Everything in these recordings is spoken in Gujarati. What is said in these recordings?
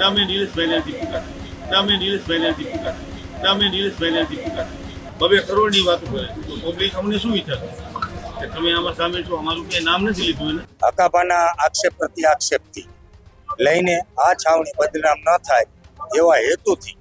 અમે નીલેશભાઈને અરજી ચૂકાતા અમે નીલેશભાઈને અરજી ચૂકાતા અમે નીલેશભાઈને અરજી ચૂકાતા 2 કરોડની વાત કરે તો પબ્લિક અમને શું વિચારે કે તમે આમાં સામેલ છો? અમારું ક્યાંય નામ નથી લીધું એને. હકાભાના આક્ષેપ પ્રતિ આક્ષેપથી લઈને આ છાવણી બદનામ ન થાય એવા હેતુથી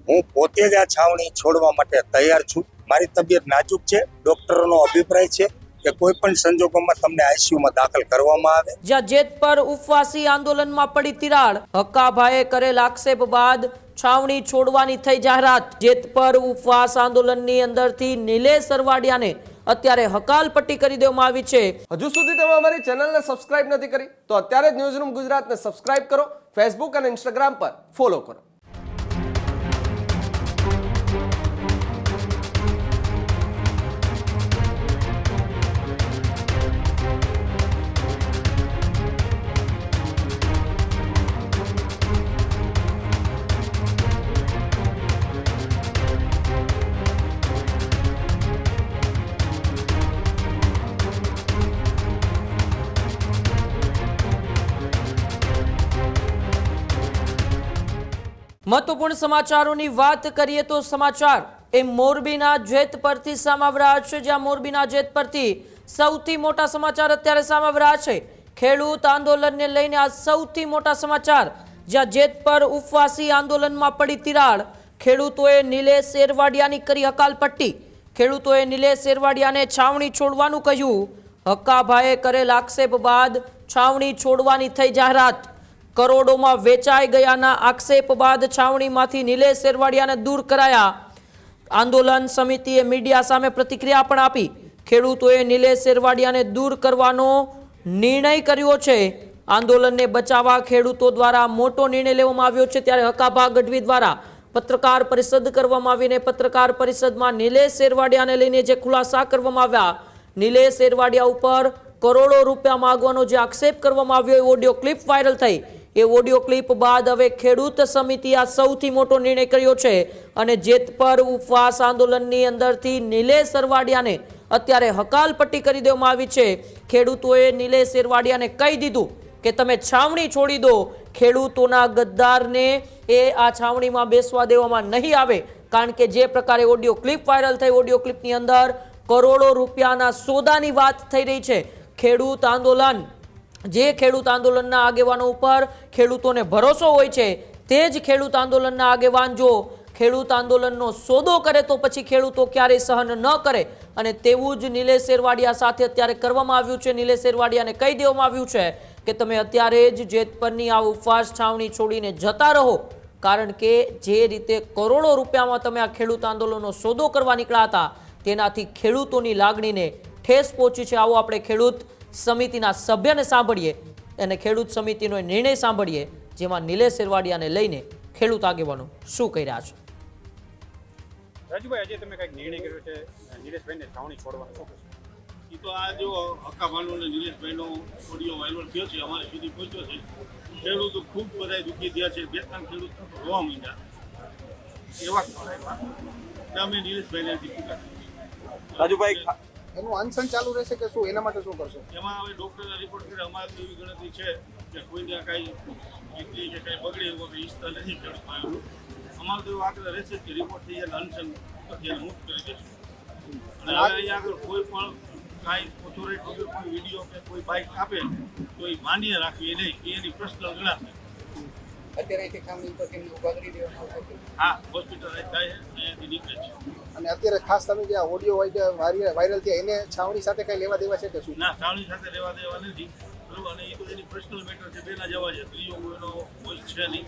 હું પોતે જ આ છાવણી છોડવા માટે તૈયાર છું. મારી તબિયત નાજુક છે. ડોક્ટરોનો અભિપ્રાય છે કે કોઈ પણ સંજોગોમાં તમને આઈસીયુમાં દાખલ કરવામાં આવે. જ્યાં જેત પર ઉપવાસી આંદોલનમાં પડી તિરાડ, હક્કાભાઈએ કરેલ આક્ષેપ બાદ છાવણી છોડવાની થઈ જાહેરાત. જેત પર ઉપવાસ આંદોલનની અંદરથી નિલેશ સરવાડિયાને અત્યારે હકાલપટ્ટી કરી દેવામાં આવી છે. હજુ સુધી તમે અમારી ચેનલને સબસ્ક્રાઇબ નથી કરી તો અત્યારે જ ન્યૂઝરૂમ ગુજરાતને સબસ્ક્રાઇબ કરો. ફેસબુક અને ઇન્સ્ટાગ્રામ પર ફોલો કરો. મહત્વપૂર્ણ સમાચારોની વાત કરીએ તો સમાચાર એ મોરબીના જેત પરથી સામે આવી રહ્યા છે. જ્યાં મોરબીના જેત પરથી સૌથી મોટા સમાચાર અત્યારે સામે આવી રહ્યા છે. ખેડૂત આંદોલનને લઈને આ સૌથી મોટા સમાચાર. જ્યાં જેત પર ઉપવાસી આંદોલનમાં પડી તિરાડ, ખેડૂતોએ નિલેશ સરવાડિયાની કરી હકાલપટ્ટી. ખેડૂતોએ નિલેશ સરવાડિયાને છાવણી છોડવાનું કહ્યું. હક્કાભાઈએ કરેલ આક્ષેપ બાદ છાવણી છોડવાની થઈ જાહેરાત. કરોડોમાં વેચાઈ ગયાના આક્ષેપ બાદ છાવણીમાંથી નિલેશ સરવાડિયાને દૂર કરાયા. આંદોલન સમિતિએ મીડિયા સામે પ્રતિક્રિયા પણ આપી. ખેડૂતોએ નિલેશ સરવાડિયાને દૂર કરવાનો નિર્ણય કર્યો છે. આંદોલનને બચાવવા ખેડૂતો દ્વારા મોટો નિર્ણય લેવામાં આવ્યો છે. ત્યારે હક્કાભા ગઢવી દ્વારા પત્રકાર પરિષદ કરવામાં આવીને પત્રકાર પરિષદમાં નિલેશ સરવાડિયાને લઈને જે ખુલાસા કરવામાં આવ્યા, નિલેશ સરવાડિયા ઉપર કરોડો રૂપિયા માંગવાનો જે આક્ષેપ કરવામાં આવ્યો એ ઓડિયો ક્લિપ વાયરલ થઈ. એ ઓડિયો ક્લિપ બાદ હવે ખેડૂત સમિતિ આ સૌથી મોટો નિર્ણય કર્યો છે અને જેત પર ઉપવાસ આંદોલનની અંદરથી નિલેશ સરવાડિયાને અત્યારે હકાલપટ્ટી કરી દેવામાં આવી છે. ખેડૂતોએ નિલેશ સરવાડિયાને કહી દીધું કે તમે છાવણી છોડી દો. ખેડૂતોના ગદ્દારને એ આ છાવણીમાં બેસવા દેવામાં નહીં આવે. કારણ કે જે પ્રકારે ઓડિયો ક્લિપ વાયરલ થઈ, ઓડિયો ક્લિપની અંદર કરોડો રૂપિયાના સોદાની વાત થઈ રહી છે. ખેડૂત આંદોલન, જે ખેડૂત આંદોલનના આગેવાનો ઉપર ખેડૂતોને ભરોસો હોય છે, તે જ ખેડૂત આંદોલનના આગેવાન જો ખેડૂત આંદોલનનો સોદો કરે તો પછી ખેડૂતો ક્યારેય સહન ન કરે. અને તેવું જ નિલેશ સરવાડિયા સાથે અત્યારે કરવામાં આવ્યું છે. નિલેશ સરવાડિયાને કહી દેવામાં આવ્યું છે કે તમે અત્યારે જ જેત પરની આ ઉપવાસ છાવણી છોડીને જતા રહો. કારણ કે જે રીતે કરોડો રૂપિયામાં તમે આ ખેડૂત આંદોલનનો સોદો કરવા નીકળ્યા હતા તેનાથી ખેડૂતોની લાગણીને ઠેસ પહોંચી છે. આવો આપણે ખેડૂત સમિતિના સભ્યને સાંભળીએ અને ખેડૂત સમિતિનો નિર્ણય સાંભળીએ, જેમાં નિલેશ સરવાડિયાને લઈને ખેડૂત આગેવાનો શું કહી રહ્યા છે. રાજુભાઈ, આજે તમે કંઈક નિર્ણય કર્યો છે નિલેશભાઈને છાવણી છોડવાનો, શું કહેશો? એ તો આ જો હક્કાભાનો અને નીલેશભાઈનો ઓડિયો વાયરલ થયો છે, અમારે સુધી પહોંચ્યો છે. ખેડૂતો ખૂબ બધા દુઃખી થયા છે. 2-3 ખેડૂત રોવા માંડ્યા એવા આવ્યા. અમે નીલેશભાઈને અરજી ચૂકાતા. રાજુભાઈ, એનું અનશન ચાલુ રહેશે કે શું? એના માટે શું કરશો? એમાં હવે ડૉક્ટરના રિપોર્ટ કરે. અમારે તો એવી ગણતરી છે કે કોઈને કાંઈ ઇડલી કે કાંઈ બગડે એવું કંઈ ઈચ્છતા નથી ખેડૂતમાં આવ્યું. અમારે તો એવું આગ્રહ રહેશે કે રિપોર્ટ થઈ જાય અનશન અત્યારે મુક્ત કરી દઈશું. અને હવે અહીંયા આગળ કોઈ પણ કાંઈ ઓથોરિટી વગર કોઈ વિડીયો કે કોઈ બાઇક આપે તો એ માન્ય રાખવી નહીં, એની પર્સનલ ગણાશે. અત્યારે છાવણી ઉપર કેમ ઉભા કરી દેવામાં આવશે? હા, હોસ્પિટલાઇઝ થાય છે, અહીંયાથી નીકળે છે. અને અત્યારે ખાસ તમે જે ઓડિયો વાયરલ થયા એને છાવણી સાથે કઈ લેવા દેવા છે કે શું? ના, છાવણી સાથે લેવા દેવા નથી. બરોબર, અને એ તો એની પર્સનલ મેટર છે, બેના જવા છે. ત્રીજો એનો વોઇસ છે નહીં.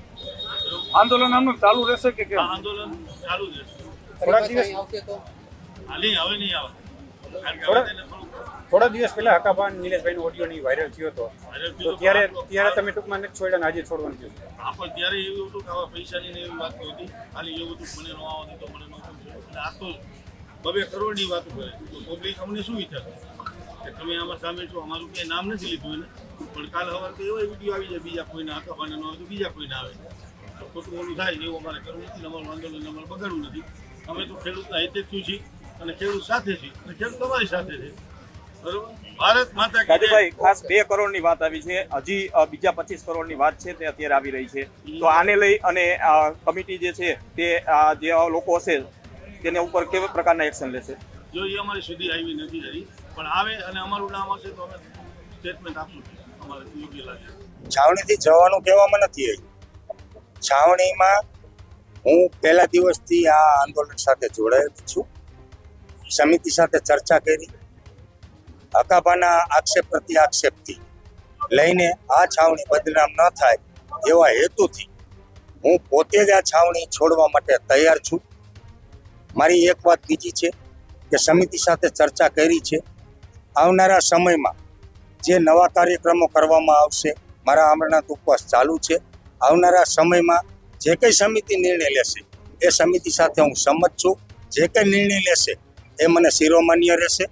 આંદોલન આમનું ચાલુ રહેશે કે કેમ? આંદોલન ચાલુ જ રહેશે. થોડા દિવસ આવશે તો હાલી હવે નહીં આવે. કારણ કે હવે તેને થોડા દિવસ પહેલા હક્કાભા નિલેશભાઈનો ઓડિયો વાયરલ થયો હતો, તો ત્યારે તમે ટૂંકમાં નથી છોડ્યા, આજે છોડવાનું થયું. હા, પણ ત્યારે એવું હતું કે આવા પૈસાની ને એવી વાત હતી. ખાલી એવું હતું મને નો આવતી તો મને નો ગમશે. એટલે આ તો 2 કરોડની વાત કરે તો પબ્લિક અમને શું વિચારે કે તમે આમાં સામેલ છો? અમારું ક્યાંય નામ નથી લીધું એને. પણ કાલ સવારે તો એવો વિડીયો આવી જાય બીજા કોઈના હક્કાભાને ન આવે તો બીજા કોઈને આવે તો ખોટું ઓલું થાય. એવું અમારે કરવું નથી. અમારું આંદોલન અમારે બગાડવું નથી. અમે તો ખેડૂતના હિતે જ છીએ અને ખેડૂત સાથે છીએ અને ખેડૂત અમારી સાથે છે. બરોબર, ભારત માતા કી જય. રાજુભાઈ ખાસ 2 કરોડની વાત આવી છે, હજી બીજા 25 કરોડની વાત છે તે અત્યારે આવી રહી છે, તો આને લઈ અને કમિટી જે છે તે જે લોકો હશે તેના ઉપર કેવા પ્રકારના એક્શન લેશે? જો એ અમારી સુધી આવી નથી હજી, પણ આવે અને અમારું નામ હશે તો અમે સ્ટેટમેન્ટ આપશું, અમારે યોગ્ય લાગે. છાવણીથી જવાનું કહેવામાં નથી આવ્યું. છાવણીમાં હું પહેલા દિવસથી આ આંદોલન સાથે જોડાયેલો છું. સમિતિ સાથે ચર્ચા કરી, હકાભાના આક્ષેપ પ્રતિ આક્ષેપથી લઈને આ છાવણી બદનામ ન થાય એવા હેતુથી હું પોતે જ આ છાવણી છોડવા માટે તૈયાર છું. મારી એક વાત બીજી છે કે સમિતિ સાથે ચર્ચા કરી છે. આવનારા સમયમાં જે નવા કાર્યક્રમો કરવામાં આવશે, મારા અમરનાથ ઉપવાસ ચાલુ છે. આવનારા સમયમાં જે કંઈ સમિતિ નિર્ણય લેશે એ સમિતિ સાથે હું સંમત છું. જે કંઈ નિર્ણય લેશે એ મને શિરોમાન્ય રહેશે.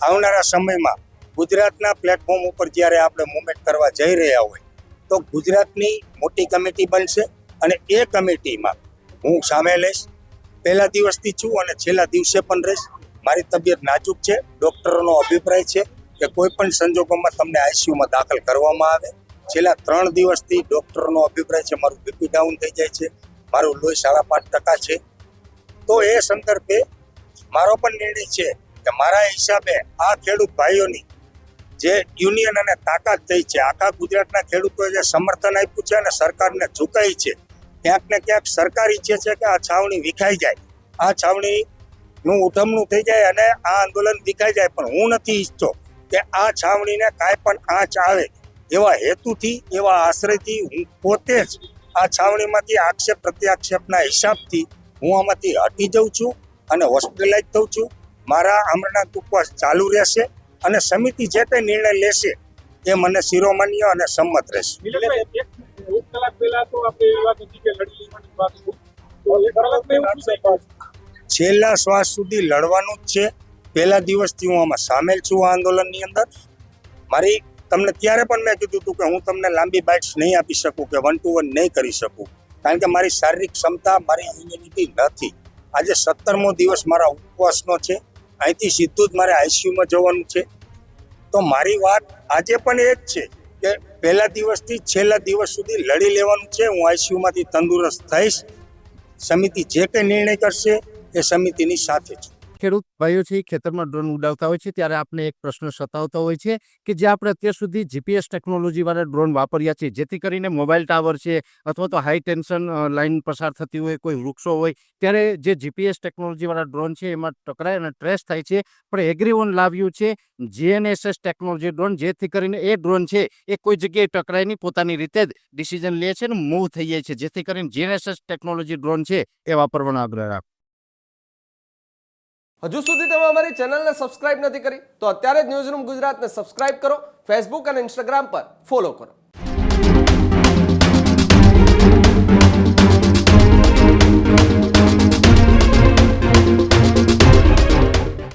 આવનારા સમયમાં ગુજરાતના પ્લેટફોર્મ ઉપર જ્યારે આપણે મુવમેન્ટ કરવા જઈ રહ્યા હોય તો ગુજરાતની મોટી કમિટી બનશે અને એ કમિટીમાં હું સામેલ રહીશ. પહેલા દિવસથી છું અને છેલ્લા દિવસે પણ રહીશ. મારી તબિયત નાજુક છે. ડૉક્ટરોનો અભિપ્રાય છે કે કોઈ પણ સંજોગોમાં તમને આઈસીયુમાં દાખલ કરવામાં આવે. છેલ્લા 3 દિવસથી ડૉક્ટરોનો અભિપ્રાય છે મારું બીપી ડાઉન થઈ જાય છે, મારું લોહી 5.5% છે. તો એ સંદર્ભે મારો પણ નિર્ણય છે કે મારા હિસાબે આ ખેડૂત ભાઈઓની જે યુનિયન અને તાકાત થઈ છે, આખા ગુજરાતના ખેડૂતોએ જે સમર્થન આપ્યું છે અને સરકારને ઝુકાઈ છે, ક્યાંક ને ક્યાંક સરકાર ઈચ્છે છે કે આ છાવણી વિખાઈ જાય, આ છાવણીનું ઉઠમણું થઈ જાય અને આ આંદોલન વિખાઈ જાય. પણ હું નથી ઈચ્છતો કે આ છાવણીને કાંઈ પણ આંચ આવે. એવા હેતુથી, એવા આશ્રયથી હું પોતે જ આ છાવણીમાંથી આક્ષેપ પ્રત્યાક્ષેપના હિસાબથી હું આમાંથી હટી જાઉં છું અને હોસ્પિટલાઇઝ થઉં છું. મારા અમરનાથ ઉપવાસ ચાલુ રહેશે અને સમિતિ જે કંઈ નિર્ણય લેશે એ મને શિરોમાન્ય અને સંમત રહેશે. છેલ્લા શ્વાસ સુધી લડવાનું જ છે. પહેલા દિવસથી હું આમાં સામેલ છું. આ આંદોલનની અંદર મારી તમને ત્યારે પણ મેં કીધું હતું કે હું તમને લાંબી બાઇટ્સ નહીં આપી શકું કે 1 to 1 નહીં કરી શકું, કારણ કે મારી શારીરિક ક્ષમતા, મારી ઇમ્યુનિટી નથી. આજે 17મો દિવસ મારા ઉપવાસનો છે. અહીંથી સીધું જ મારે આઈસીયુમાં જવાનું છે. તો મારી વાત આજે પણ એ જ છે કે પહેલા દિવસથી છેલ્લા દિવસ સુધી લડી લેવાનું છે. હું આઈસીયુમાંથી તંદુરસ્ત થઈશ. સમિતિ જે કંઈ નિર્ણય કરશે એ સમિતિની સાથે છું. ખેડૂત ભાઈઓ છે ખેતરમાં ડ્રોન ઉડાવતા હોય છે ત્યારે આપણે એક પ્રશ્ન સતાવતો હોય છે કે જે આપણે અત્યાર સુધી જીપીએસ ટેકનોલોજી વાળા ડ્રોન વાપર્યા છે, જેથી કરીને મોબાઈલ ટાવર છે અથવા તો હાઈ ટેન્શન લાઇન પસાર થતી હોય, કોઈ વૃક્ષો હોય, ત્યારે જે જીપીએસ ટેકનોલોજી વાળા ડ્રોન છે એમાં ટકરાય અને ટ્રેસ થાય છે. પણ એગ્રીવન લાવ્યું છે GNSS ટેકનોલોજી ડ્રોન, જેથી કરીને એ ડ્રોન છે એ કોઈ જગ્યાએ ટકરાય નહીં, પોતાની રીતે જ ડિસિઝન લે છે અને મૂવ થઈ જાય છે, જેથી કરીને GNSS ટેકનોલોજી ડ્રોન છે એ વાપરવાનો આગ્રહ રાખો. હજુ સુધી તમે અમારી ચેનલને સબસ્ક્રાઇબ નથી કરી તો અત્યારે જ ન્યૂઝરૂમ ગુજરાતને સબસ્ક્રાઇબ કરો, ફેસબુક અને ઇન્સ્ટાગ્રામ પર ફોલો કરો.